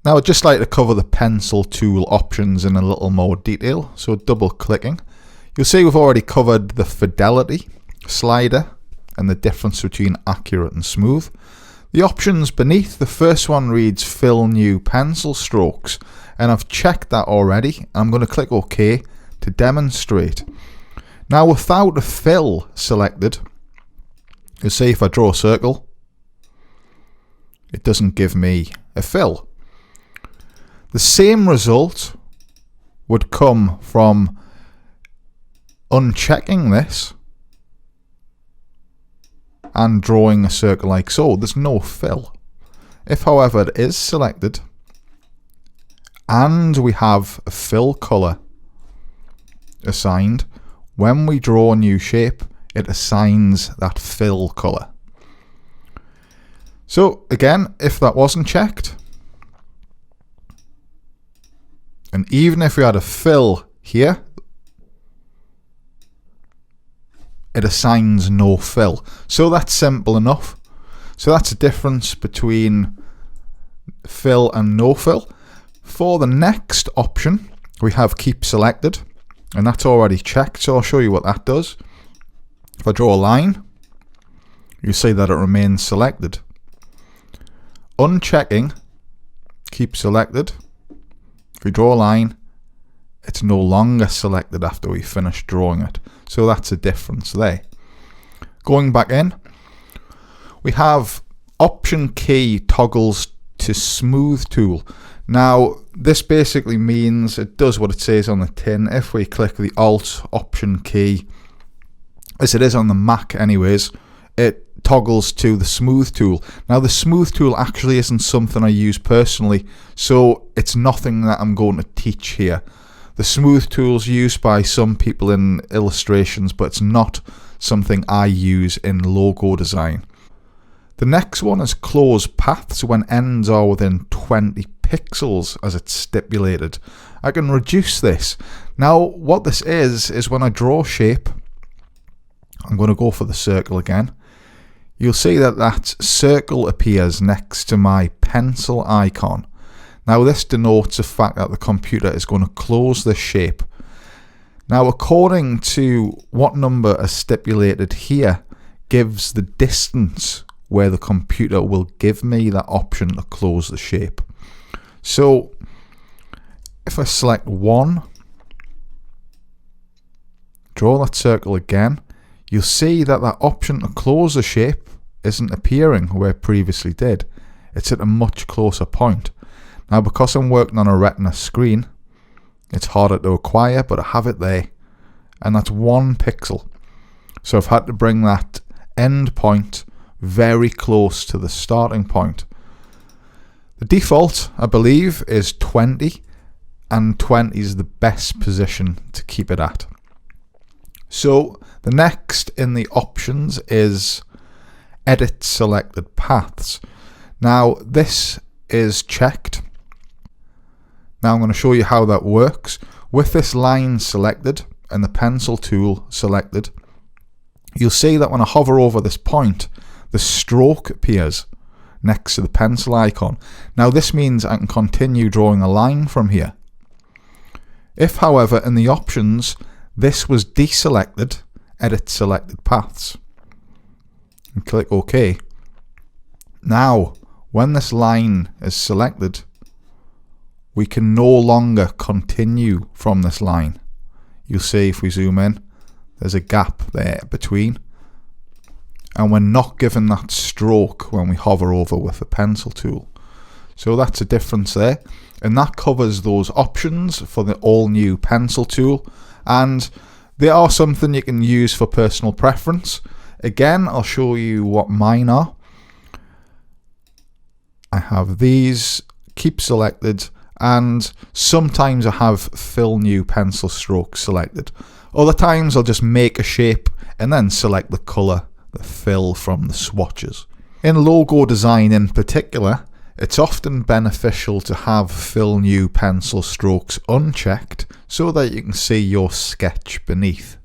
Now I'd just like to cover the pencil tool options in a little more detail. So double clicking, you'll see we've already covered the fidelity slider and the difference between accurate and smooth. The options beneath, the first one reads fill new pencil strokes, and I've checked that already. I'm going to click OK to demonstrate. Now without a fill selected, you'll see if I draw a circle, it doesn't give me a fill. The same result would come from unchecking this and drawing a circle like so. There's no fill. If however it is selected and we have a fill color assigned, when we draw a new shape it assigns that fill color. So again, if that wasn't checked, and even if we had a fill here, it assigns no fill. So that's simple enough. So that's the difference between fill and no fill. For the next option, we have keep selected, and that's already checked. So I'll show you what that does. If I draw a line, you see that it remains selected. Unchecking keep selected. If we draw a line, it's no longer selected after we finish drawing it. So that's a difference there. Going back in, we have option key toggles to smooth tool. Now this basically means it does what it says on the tin. If we click the Alt option key, as it is on the Mac anyways, it toggles to the smooth tool. Now the smooth tool actually isn't something I use personally, so it's nothing that I'm going to teach here. The smooth tool is used by some people in illustrations, but it's not something I use in logo design. The next one is close paths when ends are within 20 pixels as it's stipulated. I can reduce this. Now what this is when I draw a shape, I'm going to go for the circle again. You'll see that that circle appears next to my pencil icon. Now this denotes the fact that the computer is going to close this shape. Now according to what number is stipulated here gives the distance where the computer will give me that option to close the shape. So if I select 1, draw that circle again, you'll see that that option to close the shape isn't appearing where it previously did. It's at a much closer point. Now because I'm working on a retina screen, it's harder to acquire, but I have it there, and that's 1 pixel. So I've had to bring that end point very close to the starting point. The default, I believe, is 20, and 20 is the best position to keep it at. So the next in the options is edit selected paths. Now this is checked. Now I'm going to show you how that works. With this line selected and the pencil tool selected, you'll see that when I hover over this point, the stroke appears next to the pencil icon. Now this means I can continue drawing a line from here. If however in the options this was deselected, edit selected paths, and click OK. Now when this line is selected, we can no longer continue from this line. You'll see if we zoom in, there's a gap there between, and we're not given that stroke when we hover over with the pencil tool. So that's a difference there, and that covers those options for the all new pencil tool, and they are something you can use for personal preference. Again, I'll show you what mine are. I have these, keep selected, and sometimes I have fill new pencil stroke selected. Other times I'll just make a shape and then select the colour, the fill from the swatches. In logo design in particular, it's often beneficial to have fill new pencil strokes unchecked so that you can see your sketch beneath.